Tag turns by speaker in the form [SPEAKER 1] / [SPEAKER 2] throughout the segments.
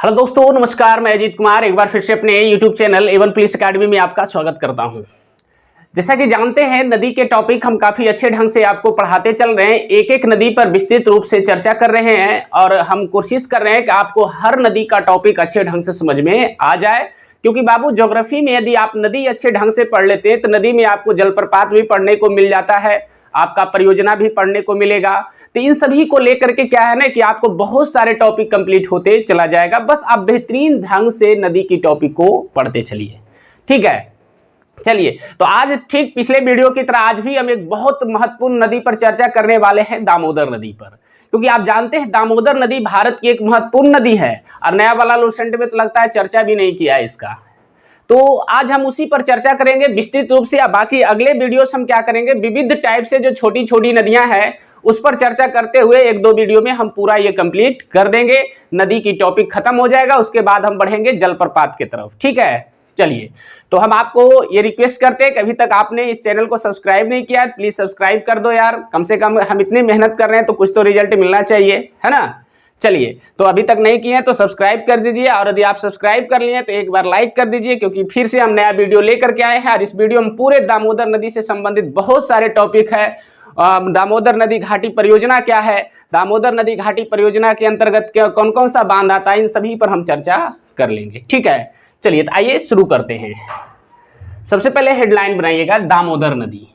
[SPEAKER 1] Hello दोस्तों, नमस्कार। मैं अजीत कुमार एक बार फिर से अपने YouTube channel Avan police academy में आपका स्वागत करता हूं। जैसा कि जानते हैं, नदी के टॉपिक हम काफी अच्छे ढंग से आपको पढ़ाते चल रहे हैं। एक एक नदी पर विस्तृत रूप से चर्चा कर रहे हैं और हम कोशिश कर रहे हैं कि आपको हर नदी का टॉपिक अच्छे ढंग से समझ में आ जाए। क्योंकि बाबू, ज्योग्राफी में यदि आप नदी अच्छे ढंग से पढ़ लेते हैं तो नदी में आपको जलप्रपात भी पढ़ने को मिल जाता है, आपका परियोजना भी पढ़ने को मिलेगा। तो इन सभी को लेकर के क्या है ना कि आपको बहुत सारे टॉपिक कंप्लीट होते चला जाएगा। बस आप बेहतरीन ढंग से नदी की टॉपिक को पढ़ते चलिए, ठीक है। चलिए, तो आज ठीक पिछले वीडियो की तरह आज भी हम एक बहुत महत्वपूर्ण नदी पर चर्चा करने वाले हैं, दामोदर नदी पर। क्योंकि आप जानते हैं दामोदर नदी भारत की एक महत्वपूर्ण नदी है और नया वाला लूसेंट में तो लगता है चर्चा भी नहीं किया है इसका। तो आज हम उसी पर चर्चा करेंगे विस्तृत रूप से। बाकी अगले वीडियोस हम क्या करेंगे, विविध टाइप से जो छोटी छोटी नदियां हैं उस पर चर्चा करते हुए एक दो वीडियो में हम पूरा ये कंप्लीट कर देंगे। नदी की टॉपिक खत्म हो जाएगा, उसके बाद हम बढ़ेंगे जलप्रपात की तरफ, ठीक है। चलिए, तो हम आपको ये रिक्वेस्ट करते हैं कि अभी तक आपने इस चैनल को सब्सक्राइब नहीं किया, प्लीज सब्सक्राइब कर दो यार। कम से कम हम इतनी मेहनत कर रहे हैं तो कुछ तो रिजल्ट मिलना चाहिए, है ना। चलिए, तो अभी तक नहीं किए हैं तो सब्सक्राइब कर दीजिए, और यदि आप सब्सक्राइब कर लिए तो एक बार लाइक कर दीजिए, क्योंकि फिर से हम नया वीडियो लेकर के आए हैं। और इस वीडियो में पूरे दामोदर नदी से संबंधित बहुत सारे टॉपिक है। दामोदर नदी घाटी परियोजना क्या है, दामोदर नदी घाटी परियोजना के अंतर्गत कौन कौन सा बांध आता है, इन सभी पर हम चर्चा कर लेंगे, ठीक है। चलिए, तो आइए शुरू करते हैं। सबसे पहले हेडलाइन बनाइएगा, दामोदर नदी।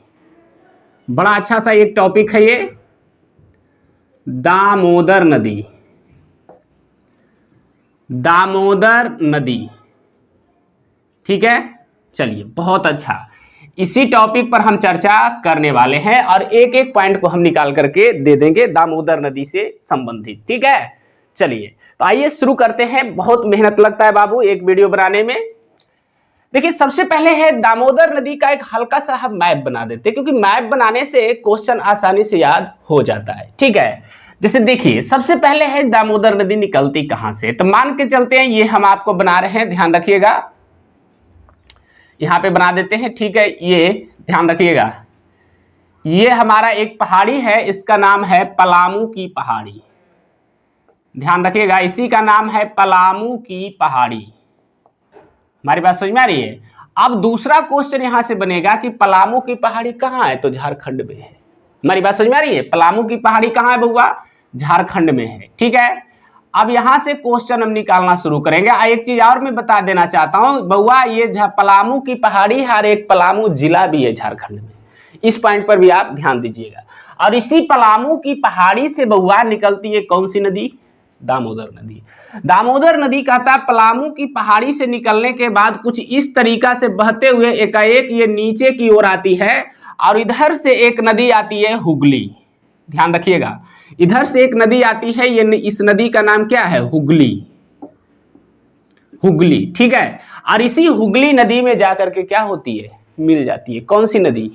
[SPEAKER 1] बड़ा अच्छा सा एक टॉपिक है ये, दामोदर नदी। दामोदर नदी, ठीक है। चलिए, बहुत अच्छा, इसी टॉपिक पर हम चर्चा करने वाले हैं और एक एक पॉइंट को हम निकाल करके दे देंगे दामोदर नदी से संबंधित, ठीक है। चलिए, तो आइए शुरू करते हैं। बहुत मेहनत लगता है बाबू एक वीडियो बनाने में। देखिए, सबसे पहले है दामोदर नदी का एक हल्का सा हम मैप बना देते हैं, क्योंकि मैप बनाने से क्वेश्चन आसानी से याद हो जाता है, ठीक है। जैसे देखिए, सबसे पहले है दामोदर नदी निकलती कहां से, तो मान के चलते हैं ये हम आपको बना रहे हैं, ध्यान रखिएगा। यहां पे बना देते हैं, ठीक है। ये ध्यान रखिएगा, ये हमारा एक पहाड़ी है, इसका नाम है पलामू की पहाड़ी। ध्यान रखिएगा, इसी का नाम है पलामू की पहाड़ी। हमारी बात समझ में आ रही है। अब दूसरा क्वेश्चन यहां से बनेगा कि पलामू की पहाड़ी कहां है, तो झारखंड में है। हमारी बात समझ में आ रही है। पलामू की पहाड़ी कहां है बउआ, झारखंड में है, ठीक है। अब यहां से क्वेश्चन हम निकालना शुरू करेंगे। एक चीज और मैं बता देना चाहता हूं बउआ, ये पलामू की पहाड़ी हर एक पलामू जिला भी है झारखंड में, इस पॉइंट पर भी आप ध्यान दीजिएगा। और इसी पलामू की पहाड़ी से बउआ निकलती है कौन सी नदी, दामोदर नदी। दामोदर नदी कहता पलामू की पहाड़ी से निकलने के बाद कुछ इस तरीका से बहते हुए एकाएक ये नीचे की ओर आती है, और इधर से एक नदी आती है हुगली। ध्यान रखिएगा, इधर से एक नदी आती है, ये इस नदी का नाम क्या है, हुगली। हुगली, ठीक है। और इसी हुगली नदी में जाकर के क्या होती है, मिल जाती है कौन सी नदी,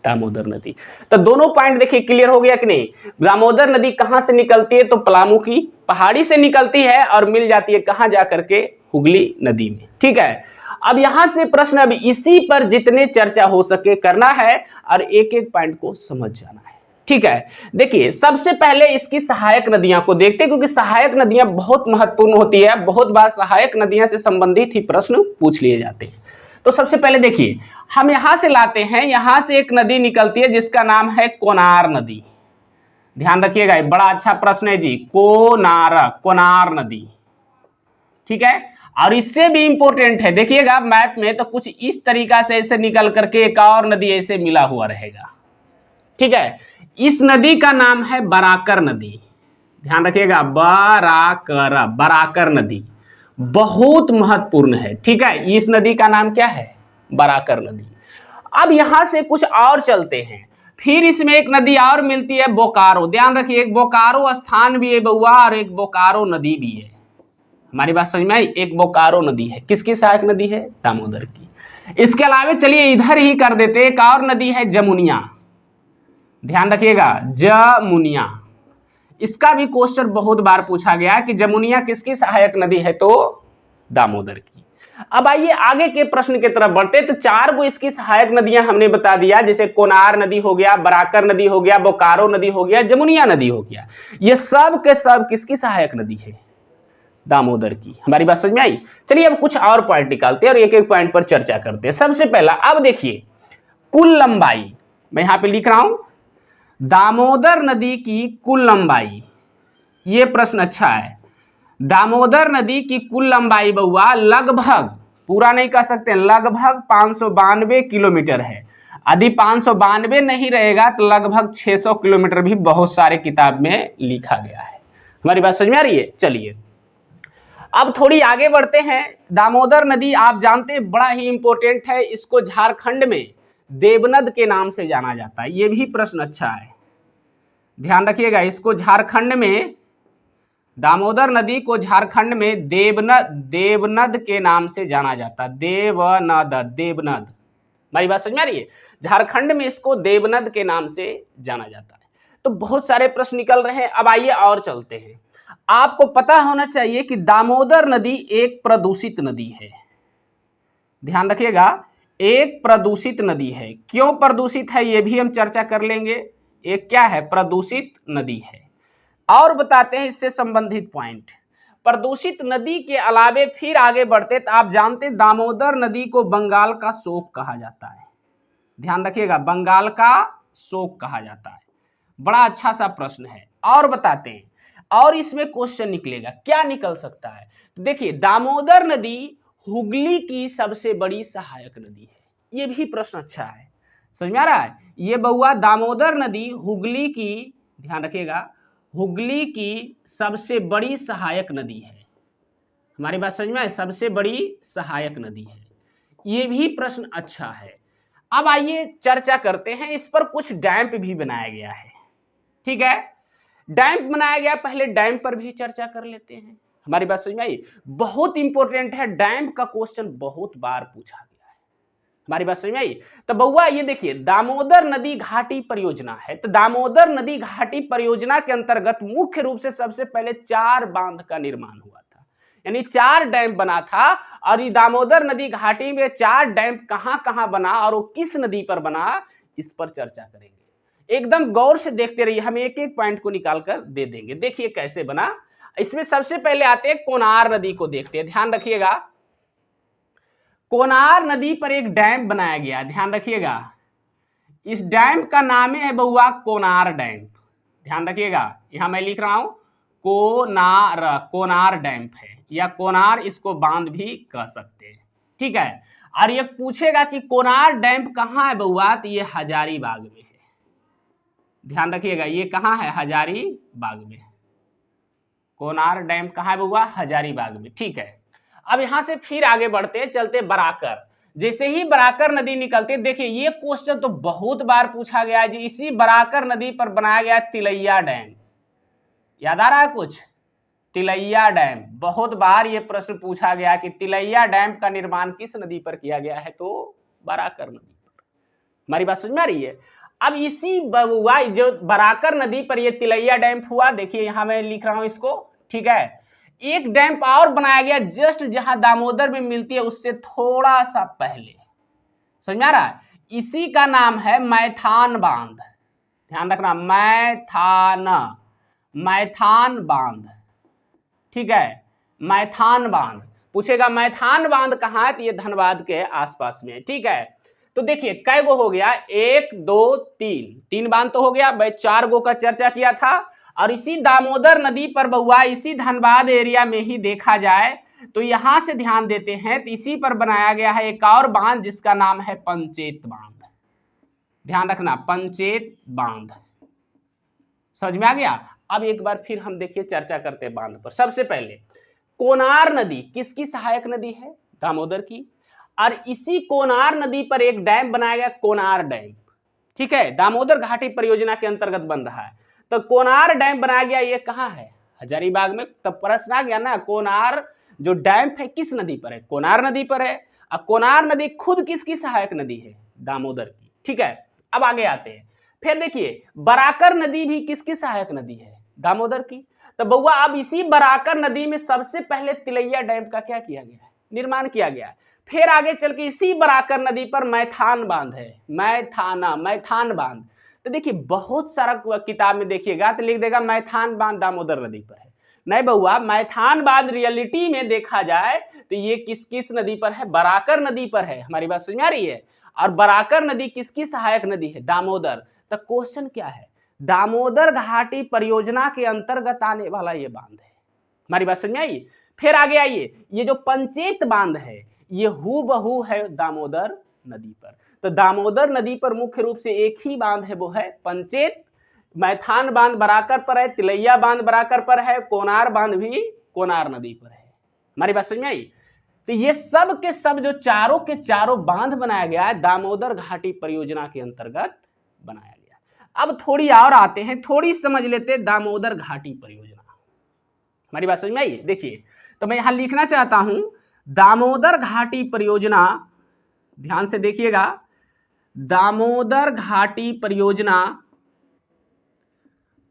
[SPEAKER 1] दामोदर नदी। तो दोनों पॉइंट देखिए क्लियर हो गया कि नहीं। दामोदर नदी कहां से निकलती है, तो पलामू की पहाड़ी से निकलती है और मिल जाती है कहां जाकर के, हुगली नदी में, ठीक है। अब यहां से प्रश्न, अब इसी पर जितने चर्चा हो सके करना है और एक एक पॉइंट को समझ जाना है, ठीक है। देखिए, सबसे पहले इसकी सहायक नदियां को देखते हैं, क्योंकि सहायक नदियां बहुत महत्वपूर्ण होती है। बहुत बार सहायक नदियां से संबंधित ही प्रश्न पूछ लिए जाते हैं। तो सबसे पहले देखिए, हम यहां से लाते हैं, यहां से एक नदी निकलती है जिसका नाम है कोनार नदी। ध्यान रखिएगा, बड़ा अच्छा प्रश्न है जी, कोनार नदी, ठीक है। और इससे भी इंपॉर्टेंट है, देखिएगा मैप में तो कुछ इस तरीका से ऐसे निकल करके एक और नदी ऐसे मिला हुआ रहेगा, ठीक है। इस नदी का नाम है बराकर नदी। ध्यान रखिएगा, बराकर नदी बहुत महत्वपूर्ण है, ठीक है। इस नदी का नाम क्या है, बराकर नदी। अब यहां से कुछ और चलते हैं, फिर इसमें एक नदी और मिलती है, बोकारो। ध्यान रखिए, एक बोकारो स्थान भी है बउआ और एक बोकारो नदी भी है। हमारी बात समझ में आई, एक बोकारो नदी है, किसकी सहायक नदी है, दामोदर की। इसके अलावा चलिए इधर ही कर देते, एक और नदी है जमुनिया। ध्यान रखिएगा, जमुनिया, इसका भी क्वेश्चन बहुत बार पूछा गया कि जमुनिया किसकी सहायक नदी है, तो दामोदर की। अब आइए आगे के प्रश्न की तरफ बढ़ते। तो चार को इसकी सहायक नदियां हमने बता दिया, जैसे कोनार नदी हो गया, बराकर नदी हो गया, बोकारो नदी हो गया, जमुनिया नदी हो गया। ये सब के सब किसकी सहायक नदी है, दामोदर की। हमारी बात समझ में आई? चलिए अब कुछ और पॉइंट निकालते हैं और एक एक पॉइंट पर चर्चा करते हैं। सबसे पहला अब देखिए कुल लंबाई, मैं यहां पे लिख रहा हूं दामोदर नदी की कुल लंबाई। ये प्रश्न अच्छा है। दामोदर नदी की कुल लंबाई बउआ लगभग, पूरा नहीं कह सकते, लगभग 592 किलोमीटर है। यदि 592 नहीं रहेगा तो लगभग 600 किलोमीटर भी बहुत सारे किताब में लिखा गया है। हमारी बात समझ में आ रही है? चलिए अब थोड़ी आगे बढ़ते हैं। दामोदर नदी आप जानते हैं बड़ा ही इंपॉर्टेंट है, इसको झारखंड में देवनद के नाम से जाना जाता है। यह भी प्रश्न अच्छा है, ध्यान रखिएगा। इसको झारखंड में, दामोदर नदी को झारखंड में देवनद के नाम से जाना जाता है। देवनद। हमारी बात समझ में आ रही है? झारखंड में इसको देवनद के नाम से जाना जाता है। तो बहुत सारे प्रश्न निकल रहे हैं। अब आइए और चलते हैं। आपको पता होना चाहिए कि दामोदर नदी एक प्रदूषित नदी है। ध्यान रखिएगा, एक प्रदूषित नदी है। क्यों प्रदूषित है यह भी हम चर्चा कर लेंगे। एक क्या है? प्रदूषित नदी है। और बताते हैं इससे संबंधित पॉइंट। प्रदूषित नदी के अलावे फिर आगे बढ़ते तो आप जानते दामोदर नदी को बंगाल का शोक कहा जाता है। ध्यान रखिएगा, बंगाल का शोक कहा जाता है। बड़ा अच्छा सा प्रश्न है। और बताते हैं, और इसमें क्वेश्चन निकलेगा, क्या निकल सकता है? देखिए दामोदर नदी हुगली की सबसे बड़ी सहायक नदी है। यह भी प्रश्न अच्छा है, समझ में आ रहा है? ये बउआ दामोदर नदी हुगली की, ध्यान रखिएगा, हुगली की सबसे बड़ी सहायक नदी है। हमारी बात समझ में आए? सबसे बड़ी सहायक नदी है। ये भी प्रश्न अच्छा है। अब आइए चर्चा करते हैं। इस पर कुछ डैम्प भी बनाया गया है, ठीक है? डैम्प बनाया गया, पहले डैम्प पर भी चर्चा कर लेते हैं। हमारी बात समझ में आई? बहुत इंपॉर्टेंट है, डैम्प का क्वेश्चन बहुत बार पूछा गया है। हमारी बात समझ में आई? तो बउआ ये देखिए दामोदर नदी घाटी परियोजना है। तो दामोदर नदी घाटी परियोजना के अंतर्गत मुख्य रूप से सबसे पहले 4 बांध का निर्माण हुआ था, यानी 4 डैम बना था। और ये दामोदर नदी घाटी में 4 डैम कहां कहां बना और वो किस नदी पर बना, इस पर चर्चा करेंगे। एकदम गौर से देखते रहिए, हम एक एक पॉइंट को निकाल कर दे देंगे। देखिए कैसे बना। इसमें सबसे पहले आते हैं कोनार नदी को देखते हैं। ध्यान रखिएगा, कोनार नदी पर एक डैम बनाया गया। ध्यान रखिएगा, इस डैम का नाम है बउआ कोनार डैम। ध्यान रखिएगा, यहां मैं लिख रहा हूं कोनार डैम है, या कोनार इसको बांध भी कह सकते हैं, ठीक है? और ये पूछेगा कि कोनार डैम कहां है बउआ, तो ये हजारीबाग में है। ध्यान रखिएगा, ये कहां है? हजारीबाग में। कोनार डैम कहां है बउआ? हजारीबाग में, ठीक है? अब यहां से फिर आगे बढ़ते चलते बराकर। जैसे ही बराकर नदी निकलते, देखिए ये क्वेश्चन तो बहुत बार पूछा गया है जी। इसी बराकर नदी पर बनाया गया तिलैया डैम। याद आ रहा है कुछ? तिलैया डैम, बहुत बार ये प्रश्न पूछा गया कि तिलैया डैम का निर्माण किस नदी पर किया गया है, तो बराकर नदी पर। हमारी बात समझ में आ रही है? अब इसी बउआ जो बराकर नदी पर ये तिलैया डैम हुआ, देखिए यहां मैं लिख रहा हूं इसको, ठीक है? एक डैम और बनाया गया जस्ट जहां दामोदर में मिलती है उससे थोड़ा सा पहले। समझ में आ रहा है? इसी का नाम है मैथान बांध। ध्यान रखना, मैथान बांध, ठीक है? मैथान बांध पूछेगा, मैथान बांध कहां है? तो ये धनबाद के आसपास में, ठीक है? तो देखिए कै गो हो गया, 1 2 3 बांध तो हो गया भाई। 4 गो का चर्चा किया था। और इसी दामोदर नदी पर बउआ, इसी धनबाद एरिया में ही देखा जाए तो यहां से ध्यान देते हैं तो इसी पर बनाया गया है एक और बांध जिसका नाम है पंचेत बांध। ध्यान रखना, पंचेत बांध। समझ में आ गया? अब एक बार फिर हम देखिए चर्चा करते हैं बांध पर। सबसे पहले कोनार नदी किसकी सहायक नदी है? दामोदर की। और इसी कोनार नदी पर एक डैम बनाया गया, कोनार डैम, ठीक है? दामोदर घाटी परियोजना के अंतर्गत बन रहा है। तो कोनार डैम बनाया गया, ये कहां है? हजारीबाग में। तब प्रश्न आ गया ना, कोनार जो डैम है किस नदी पर है? कोनार नदी पर है। अब कोनार नदी खुद किसकी सहायक नदी है? दामोदर की, ठीक है? अब आगे आते हैं। फिर देखिए बराकर नदी भी किसकी सहायक नदी है? दामोदर की। तो बउआ अब इसी बराकर नदी में सबसे पहले तिलैया डैम का क्या किया गया है? निर्माण किया गया है। फिर आगे चल के इसी बराकर नदी पर मैथान बांध है, मैथान बांध। तो देखिए बहुत सारा किताब में देखिएगा तो लिख देगा मैथान बांध दामोदर नदी पर है। नहीं बउआ, मैथान बांध रियलिटी में देखा जाए तो ये किस किस नदी पर है? बराकर नदी पर है। हमारी बात समझ में आ रही है? और बराकर नदी किसकी सहायक नदी है? दामोदर। तो क्वेश्चन क्या है? दामोदर घाटी परियोजना के अंतर्गत आने वाला ये बांध है। हमारी बात समझ में आई? फिर आगे आइए, ये जो पंचेत बांध है ये हूबहू है दामोदर नदी पर। तो दामोदर नदी पर मुख्य रूप से एक ही बांध है, वो है पंचेत। मैथान बांध बराकर पर है, तिलैया बांध बराकर पर है, कोनार बांध भी कोनार नदी पर है। हमारी बात समझ में आई? तो ये सब के सब जो चारों के चारों बांध बनाया गया है दामोदर घाटी परियोजना के अंतर्गत बनाया गया। अब थोड़ी और आते हैं, थोड़ी समझ लेते हैं दामोदर घाटी परियोजना। हमारी बात समझ में आई? देखिए, तो मैं यहां लिखना चाहता हूं दामोदर घाटी परियोजना, ध्यान से देखिएगा, दामोदर घाटी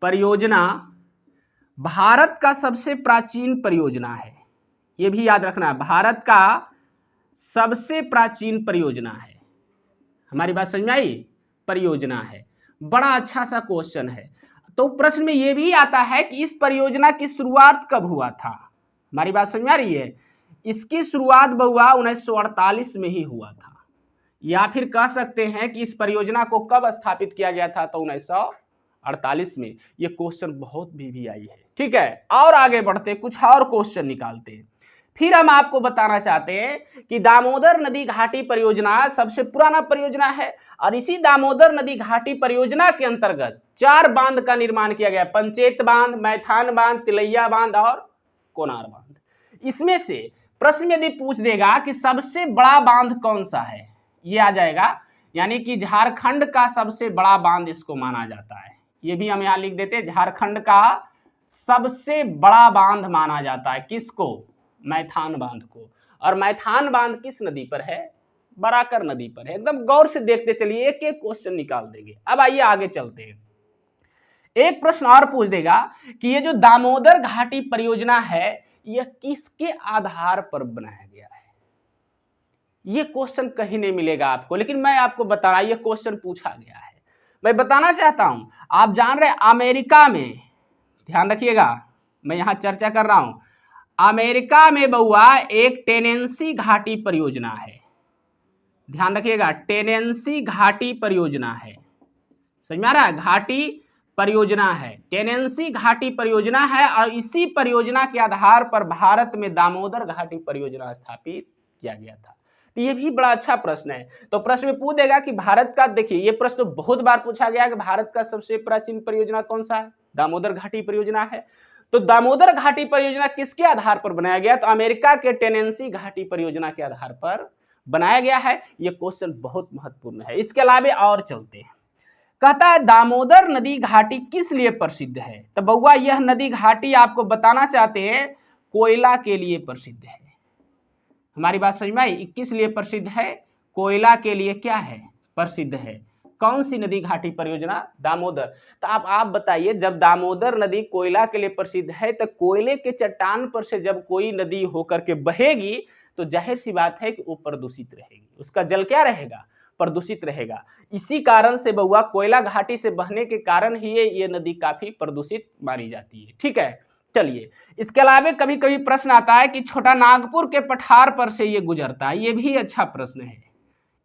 [SPEAKER 1] परियोजना भारत का सबसे प्राचीन परियोजना है। यह भी याद रखना, भारत का सबसे प्राचीन परियोजना है। हमारी बात समझ में आई? परियोजना है। बड़ा अच्छा सा क्वेश्चन है। तो प्रश्न में यह भी आता है कि इस परियोजना की शुरुआत कब हुआ था? हमारी बात समझ में आ रही है? इसकी शुरुआत बउआ 1948 में ही हुआ था, या फिर कह सकते हैं कि इस परियोजना को कब स्थापित किया गया था? तो 1948 में। ये क्वेश्चन बहुत भी आई है। ठीक है, और आगे बढ़ते कुछ और क्वेश्चन निकालते हैं। फिर हम आपको बताना चाहते हैं कि दामोदर नदी घाटी परियोजना सबसे पुराना परियोजना है और इसी दामोदर नदी घाटी परियोजना के अंतर्गत 4 बांध का निर्माण किया गया, पंचेत बांध, मैथान बांध, तिलैया बांध और कोनार बांध। इसमें से प्रश्न यदि पूछ देगा कि सबसे बड़ा बांध कौन सा है, ये आ जाएगा, यानी कि झारखंड का सबसे बड़ा बांध इसको माना जाता है। ये भी हम यहां लिख देते हैं, झारखंड का सबसे बड़ा बांध माना जाता है किसको? मैथान बांध को। और मैथान बांध किस नदी पर है? बराकर नदी पर है। एकदम गौर से देखते चलिए, एक एक क्वेश्चन निकाल देंगे। अब आइए आगे चलते हैं। एक प्रश्न और पूछ देगा कि ये जो दामोदर घाटी परियोजना है यह किसके आधार पर बनाया गया है? ये क्वेश्चन कहीं नहीं मिलेगा आपको, लेकिन मैं आपको बता रहा, ये क्वेश्चन पूछा गया है। मैं बताना चाहता हूं, आप जान रहे अमेरिका में, ध्यान रखिएगा मैं यहां चर्चा कर रहा हूं, अमेरिका में बउआ एक टेनेंसी घाटी परियोजना है। ध्यान रखिएगा, टेनेंसी घाटी परियोजना है। समझ में आ रहा है? घाटी परियोजना है, टेनेंसी घाटी परियोजना है और इसी परियोजना के आधार पर भारत में दामोदर घाटी परियोजना स्थापित किया गया था। तो ये भी बड़ा अच्छा प्रश्न है। तो प्रश्न में पूछ देगा कि भारत का, देखिए ये प्रश्न बहुत बार पूछा गया कि भारत का सबसे प्राचीन परियोजना कौन सा है? दामोदर घाटी परियोजना है। तो दामोदर घाटी परियोजना किसके आधार पर बनाया गया? तो अमेरिका के टेनेंसी घाटी परियोजना के आधार पर बनाया गया है। यह क्वेश्चन बहुत महत्वपूर्ण है। इसके अलावा और चलते हैं, कहता है दामोदर नदी घाटी किस लिए प्रसिद्ध है? तो बउआ यह नदी घाटी आपको बताना चाहते हैं कोयला के लिए प्रसिद्ध है। हमारी बात समझ में आई? किस लिए प्रसिद्ध है? कोयला के लिए क्या है? प्रसिद्ध है। कौन सी नदी घाटी परियोजना? दामोदर। तो आप बताइए, जब दामोदर नदी कोयला के लिए प्रसिद्ध है तो कोयले के चट्टान पर से जब कोई नदी होकर के बहेगी तो जाहिर सी बात है कि वो प्रदूषित रहेगी, उसका जल क्या रहेगा? प्रदूषित रहेगा। इसी कारण से बउआ कोयला घाटी से बहने के कारण ही ये नदी काफी प्रदूषित मानी जाती है। ठीक है, चलिए इसके अलावा कभी कभी प्रश्न आता है कि छोटा नागपुर के पठार पर से ये गुजरता है। ये भी अच्छा प्रश्न है,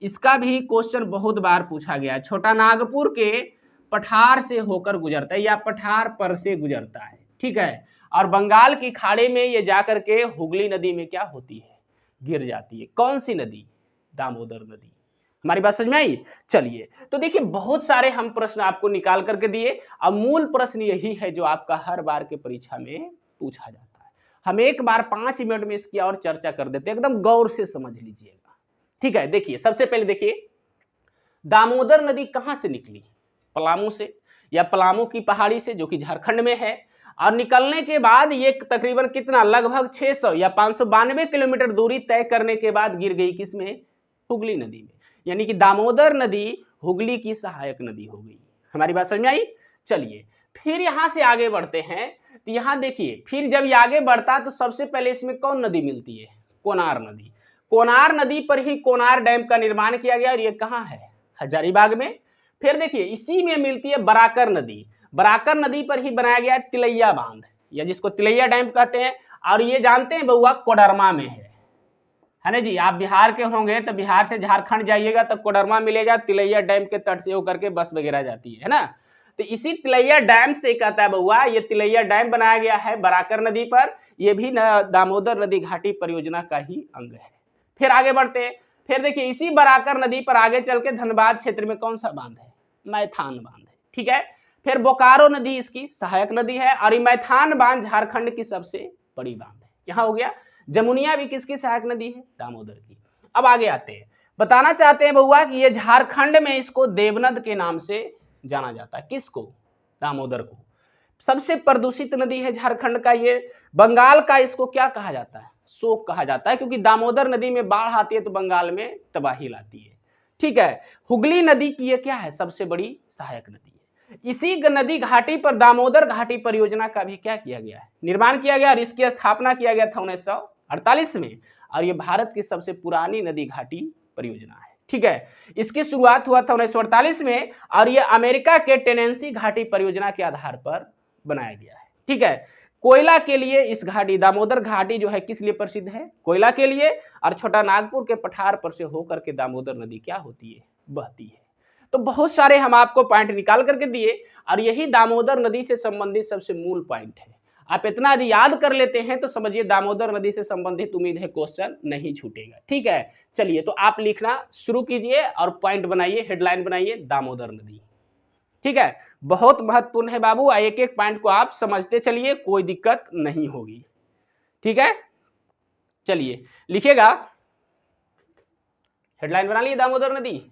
[SPEAKER 1] इसका भी क्वेश्चन बहुत बार पूछा गया। छोटा नागपुर के पठार से होकर गुजरता है या पठार पर से गुजरता है। ठीक है, और बंगाल की खाड़ी में ये जाकर के हुगली नदी में क्या होती है? गिर जाती है। कौन सी नदी? दामोदर नदी। हमारी बात समझ में आई? चलिए, तो देखिए बहुत सारे हम प्रश्न आपको निकाल करके दिए। अब मूल प्रश्न यही है जो आपका हर बार के परीक्षा में पूछा जाता है। हम एक बार 5 मिनट में इसकी और चर्चा कर देते हैं, एकदम गौर से समझ लीजिएगा। ठीक है, देखिए सबसे पहले देखिए दामोदर नदी कहां से निकली? पलामू से या पलामू की पहाड़ी से जो कि झारखंड में है, और निकलने के बाद ये तकरीबन कितना, लगभग 600 या 592 किलोमीटर दूरी तय करने के बाद गिर गई किसमें? हुगली नदी में। यानी कि दामोदर नदी हुगली की सहायक नदी हो गई। हमारी बात समझ में आई? चलिए फिर यहां से आगे बढ़ते हैं। तो यहां देखिए फिर जब ये आगे बढ़ता तो सबसे पहले इसमें कौन नदी मिलती है? कोनार नदी। कोनार नदी पर ही कोनार डैम का निर्माण किया गया और ये कहां है? हजारीबाग में। फिर देखिए इसी में मिलती है बराकर नदी। बराकर नदी पर ही बनाया गया तिलैया बांध। या जिसको तिलैया डैम कहते हैं। और ये जानते हैं बउआ कोडरमा में है ना जी। आप बिहार के होंगे तो बिहार से झारखंड जाइएगा तो कोडरमा मिलेगा, तिलैया डैम के तट से होकर के बस वगैरह जाती है ना। तो इसी तिलैया डैम से कहता है बउआ, ये तिलैया डैम बनाया गया है बराकर नदी पर, ये भी दामोदर नदी घाटी परियोजना का ही अंग है। फिर आगे बढ़ते हैं, फिर देखिए इसी बराकर नदी पर आगे चल के धनबाद क्षेत्र में कौन सा बांध है, मैथान बांध है, ठीक है। फिर बोकारो नदी इसकी सहायक नदी है, और ये मैथान बांध झारखंड की सबसे बड़ी बांध है। यहाँ हो गया। जमुनिया भी किसकी सहायक नदी है, दामोदर की। अब आगे आते हैं, बताना चाहते हैं बउआ कि ये झारखंड में इसको देवनद के नाम से जाना जाता है। किसको, दामोदर को। सबसे प्रदूषित नदी है झारखंड का ये। बंगाल का इसको क्या कहा जाता है, शोक कहा जाता है, क्योंकि दामोदर नदी में बाढ़ आती है तो बंगाल में तबाही लाती है, ठीक है। हुगली नदी की ये क्या है, सबसे बड़ी सहायक नदी है। इसी नदी घाटी पर दामोदर घाटी परियोजना का भी क्या किया गया है, निर्माण किया गया, और इसकी स्थापना किया गया था 1948 में। और ये भारत की सबसे पुरानी नदी घाटी परियोजना है, ठीक है। इसकी शुरुआत हुआ था 1948 में, और ये अमेरिका के टेनेंसी घाटी परियोजना के आधार पर बनाया गया है, ठीक है। कोयला के लिए इस घाटी, दामोदर घाटी जो है किस लिए प्रसिद्ध है, कोयला के लिए। और छोटा नागपुर के पठार पर से होकर के दामोदर नदी क्या होती है, बहती है। तो बहुत सारे हम आपको पॉइंट निकाल करके दिए, और यही दामोदर नदी से संबंधित सबसे मूल पॉइंट है। आप इतना यदि याद कर लेते हैं तो समझिए दामोदर नदी से संबंधित उम्मीद है क्वेश्चन नहीं छूटेगा, ठीक है। चलिए तो आप लिखना शुरू कीजिए और पॉइंट बनाइए, हेडलाइन बनाइए, दामोदर नदी, ठीक है। बहुत महत्वपूर्ण है बाबू, एक एक पॉइंट को आप समझते चलिए, कोई दिक्कत नहीं होगी, ठीक है। चलिए लिखिएगा, हेडलाइन बना लिए दामोदर नदी,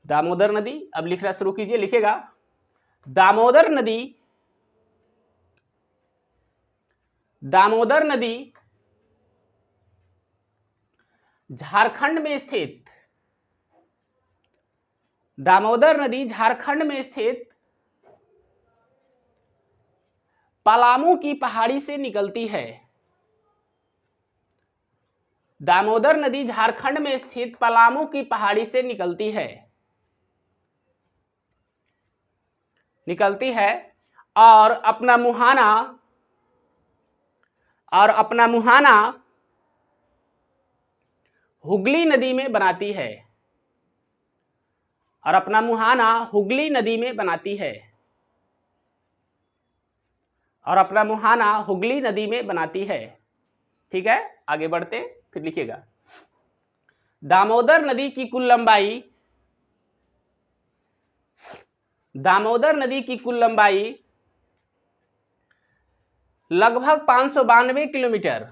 [SPEAKER 1] दामोदर नदी। अब लिखना शुरू कीजिए, लिखिएगा दामोदर नदी, दामोदर नदी झारखंड में स्थित, दामोदर नदी झारखंड में स्थित पलामू की पहाड़ी से निकलती है। दामोदर नदी झारखंड में स्थित पलामू की पहाड़ी से निकलती है, और अपना मुहाना हुगली नदी में बनाती है, और अपना मुहाना हुगली नदी में बनाती है, और अपना मुहाना हुगली नदी में बनाती है, ठीक है। आगे बढ़ते फिर लिखिएगा, दामोदर नदी की कुल लंबाई, दामोदर नदी की कुल लंबाई लगभग 592 किलोमीटर,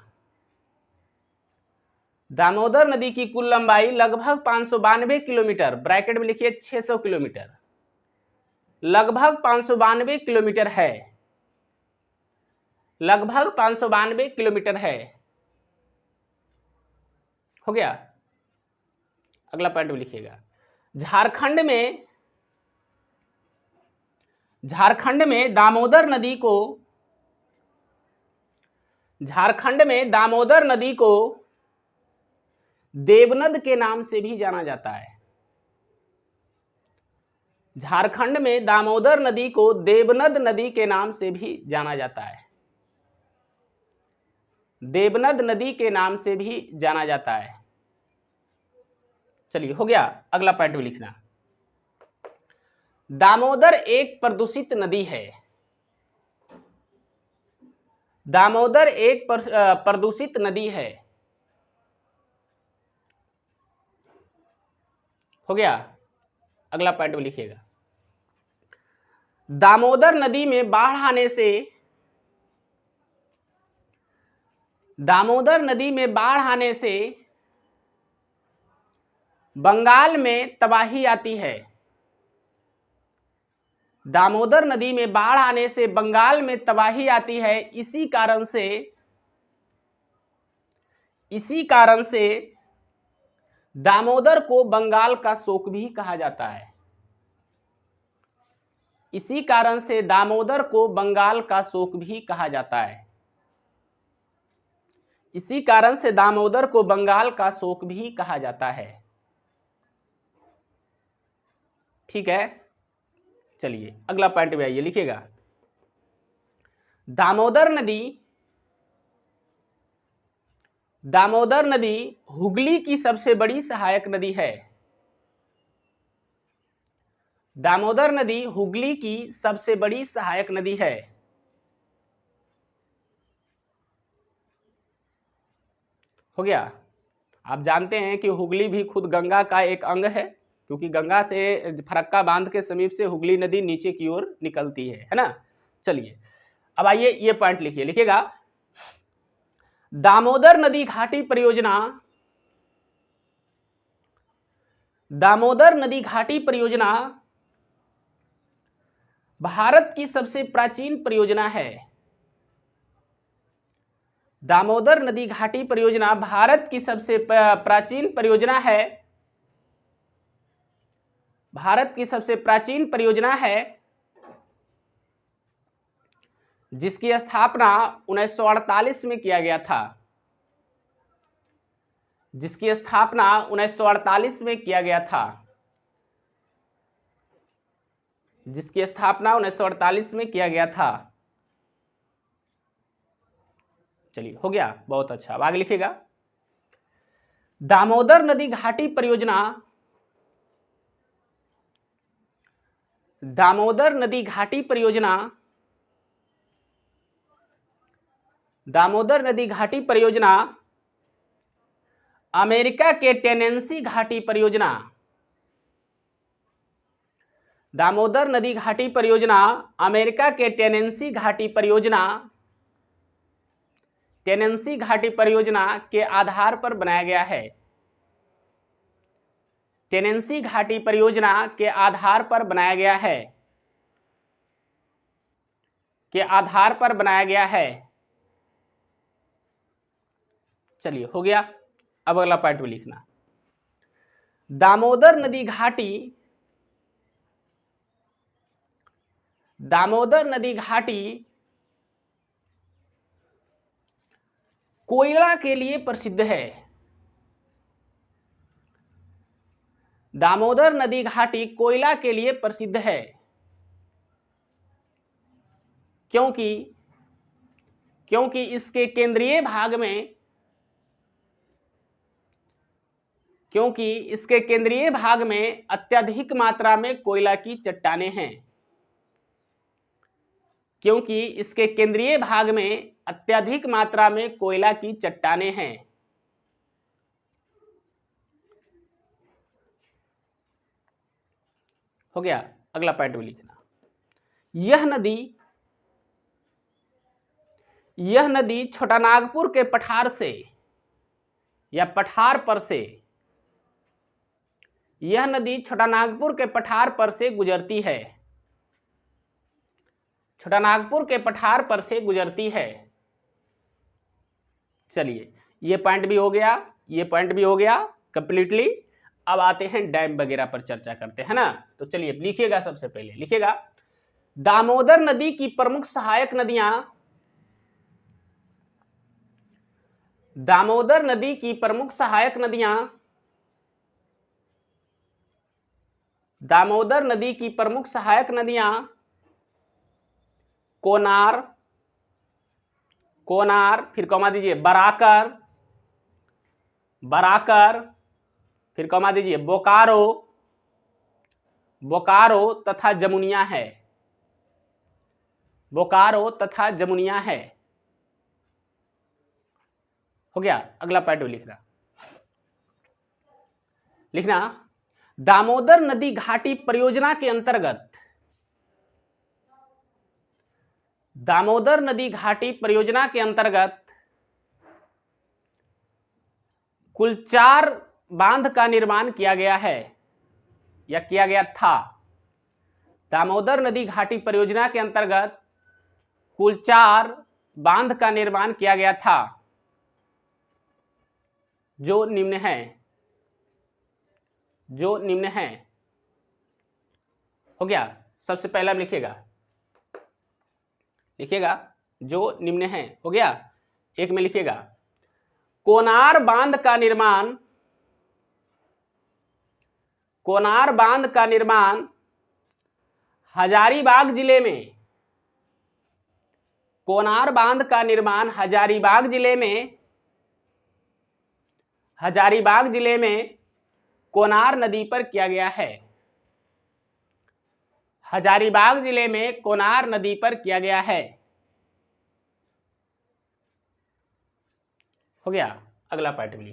[SPEAKER 1] दामोदर नदी की कुल लंबाई लगभग 592 किलोमीटर, ब्रैकेट में लिखिए 600 किलोमीटर, लगभग 592 किलोमीटर है, लगभग 592 किलोमीटर है, हो गया। अगला पॉइंट में लिखिएगा, झारखंड में दामोदर नदी को, झारखंड में दामोदर नदी को देवनद के नाम से भी जाना जाता है। झारखंड में दामोदर नदी को देवनद नदी के नाम से भी जाना जाता है, देवनद नदी के नाम से भी जाना जाता है। चलिए हो गया। अगला पॉइंट में लिखना, दामोदर एक प्रदूषित नदी है, दामोदर एक प्रदूषित नदी है, हो गया। अगला पॉइंट में लिखिएगा, दामोदर नदी में बाढ़ आने से, दामोदर नदी में बाढ़ आने से बंगाल में तबाही आती है, दामोदर नदी में बाढ़ आने से बंगाल में तबाही आती है। इसी कारण से दामोदर को बंगाल का शोक भी कहा जाता है, इसी कारण से दामोदर को बंगाल का शोक भी कहा जाता है, इसी कारण से दामोदर को बंगाल का शोक भी कहा जाता है, ठीक है। चलिए अगला पॉइंट में आइए, लिखिएगा दामोदर नदी हुगली की सबसे बड़ी सहायक नदी है। दामोदर नदी हुगली की सबसे बड़ी सहायक नदी है। हो गया। आप जानते हैं कि हुगली भी खुद गंगा का एक अंग है, क्योंकि गंगा से फरक्का बांध के समीप से हुगली नदी नीचे की ओर निकलती है ना। चलिए अब आइए ये पॉइंट लिखिए, लिखिएगा दामोदर नदी घाटी परियोजना, दामोदर नदी घाटी परियोजना भारत की सबसे प्राचीन परियोजना है। दामोदर नदी घाटी परियोजना भारत की सबसे प्राचीन परियोजना है, भारत की सबसे प्राचीन परियोजना है, जिसकी स्थापना 1948 में किया गया था, जिसकी स्थापना 1948 में किया गया था, जिसकी स्थापना 1948 में किया गया था। चलिए हो गया, बहुत अच्छा। अब आगे लिखिएगा दामोदर नदी घाटी परियोजना, दामोदर नदी घाटी परियोजना, दामोदर नदी घाटी परियोजना अमेरिका के टेनेंसी घाटी परियोजना, दामोदर नदी घाटी परियोजना अमेरिका के टेनेंसी घाटी परियोजना, टेनेंसी घाटी परियोजना के आधार पर बनाया गया है, टेनेंसी घाटी परियोजना के आधार पर बनाया गया है, के आधार पर बनाया गया है। चलिए हो गया। अब अगला पॉइंट भी लिखना, दामोदर नदी घाटी, दामोदर नदी घाटी कोयला के लिए प्रसिद्ध है। दामोदर नदी घाटी कोयला के लिए प्रसिद्ध है, क्योंकि क्योंकि इसके केंद्रीय भाग में, क्योंकि इसके केंद्रीय भाग में अत्यधिक मात्रा में कोयला की चट्टानें हैं, क्योंकि इसके केंद्रीय भाग में अत्यधिक मात्रा में कोयला की चट्टानें हैं। हो गया। अगला पॉइंट भी लिखना, यह नदी छोटानागपुर के पठार से या पठार पर से, यह नदी छोटानागपुर के पठार पर से गुजरती है, छोटानागपुर के पठार पर से गुजरती है। चलिए ये पॉइंट भी हो गया, ये पॉइंट भी हो गया कंप्लीटली। अब आते हैं डैम वगैरह पर चर्चा करते हैं ना। तो चलिए लिखिएगा, सबसे पहले लिखिएगा दामोदर नदी की प्रमुख सहायक नदियां, दामोदर नदी की प्रमुख सहायक नदियां, दामोदर नदी की प्रमुख सहायक नदियां कोनार, कोनार, फिर कॉमा दीजिए बराकर, बराकर, फिर कॉमा दीजिए बोकारो, बोकारो तथा जमुनिया है, बोकारो तथा जमुनिया है। हो गया। अगला पॉइंट लिखना, लिखना दामोदर नदी घाटी परियोजना के अंतर्गत, दामोदर नदी घाटी परियोजना के अंतर्गत कुल 4 बांध का निर्माण किया गया है या किया गया था। दामोदर नदी घाटी परियोजना के अंतर्गत कुल 4 बांध का निर्माण किया गया था, जो निम्न है, जो निम्न है। हो गया। सबसे पहला लिखिएगा, लिखिएगा जो निम्न है। हो गया। एक में लिखिएगा कोनार बांध का निर्माण, कोनार बांध का निर्माण हजारीबाग जिले में, कोनार बांध का निर्माण हजारीबाग जिले में कोनार नदी पर किया गया है। हजारीबाग जिले में कोनार नदी पर किया गया है। हो गया। अगला पार्ट में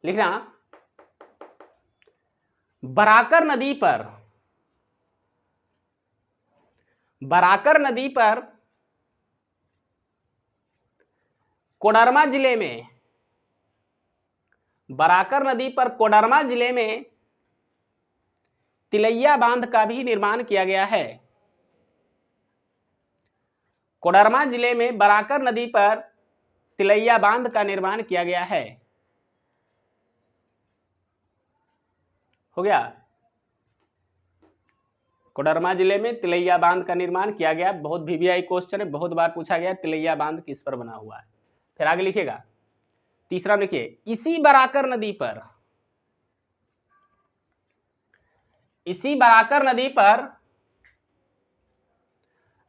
[SPEAKER 1] लिखना बराकर नदी पर कोडरमा जिले में तिलैया बांध का भी निर्माण किया गया है। कोडरमा जिले में बराकर नदी पर तिलैया बांध का निर्माण किया गया है। हो गया। कोडरमा जिले में तिलैया बांध का निर्माण किया गया। बहुत वीवीआई क्वेश्चन है, बहुत बार पूछा गया तिलैया बांध किस पर बना हुआ है। फिर आगे लिखिएगा। तीसरा लिखिए इसी बराकर नदी पर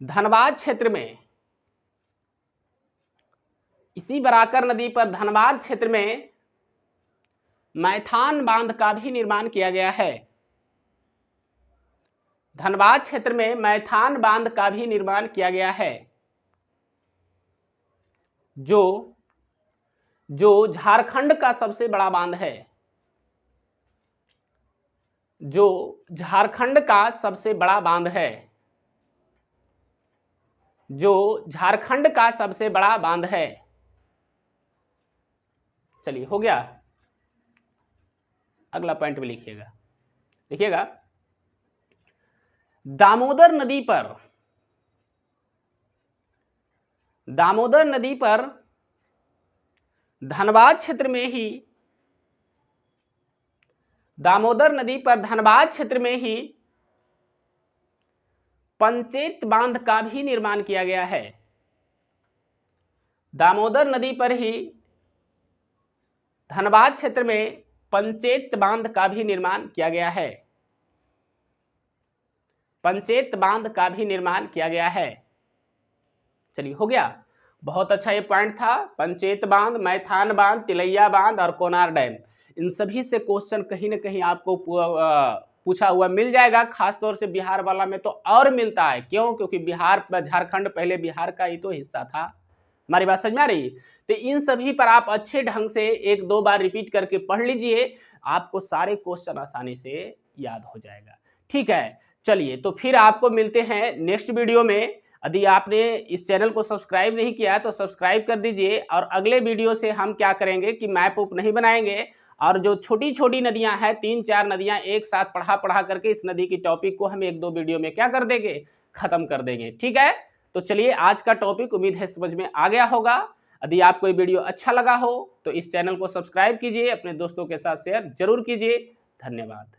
[SPEAKER 1] धनबाद क्षेत्र में मैथान बांध का भी निर्माण किया गया है। धनबाद क्षेत्र में मैथान बांध का भी निर्माण किया गया है, जो झारखंड का सबसे बड़ा बांध है। चलिए हो गया। अगला पॉइंट में लिखिएगा दामोदर नदी पर धनबाद क्षेत्र में ही पंचेत बांध का भी निर्माण किया गया है। दामोदर नदी पर ही धनबाद क्षेत्र में पंचेत बांध का भी निर्माण किया गया है। चलिए हो गया। बहुत अच्छा ये पॉइंट था। पंचेत बांध, मैथान बांध, तिलैया बांध और कोनार डैम, इन सभी से क्वेश्चन कहीं ना कहीं आपको पूछा हुआ मिल जाएगा। खासतौर से बिहार वाला में तो और मिलता है। क्यों? क्योंकि झारखंड पहले बिहार का ही तो हिस्सा था। हमारी बात समझ में आ रही? तो इन सभी पर आप अच्छे ढंग से 1-2 बार रिपीट करके पढ़ लीजिए, आपको सारे क्वेश्चन आसानी से याद हो जाएगा। ठीक है, चलिए तो फिर आपको मिलते हैं नेक्स्ट वीडियो में। यदि आपने इस चैनल को सब्सक्राइब नहीं किया है तो सब्सक्राइब कर दीजिए। और अगले वीडियो से हम क्या करेंगे कि मैप उप नहीं बनाएंगे, और जो छोटी छोटी नदियां हैं, 3-4 नदियां एक साथ पढ़ा करके इस नदी की टॉपिक को हम 1-2 वीडियो में क्या कर देंगे, खत्म कर देंगे। ठीक है, तो चलिए आज का टॉपिक उम्मीद है समझ में आ गया होगा। यदि आपको ये वीडियो अच्छा लगा हो तो इस चैनल को सब्सक्राइब कीजिए, अपने दोस्तों के साथ शेयर जरूर कीजिए। धन्यवाद।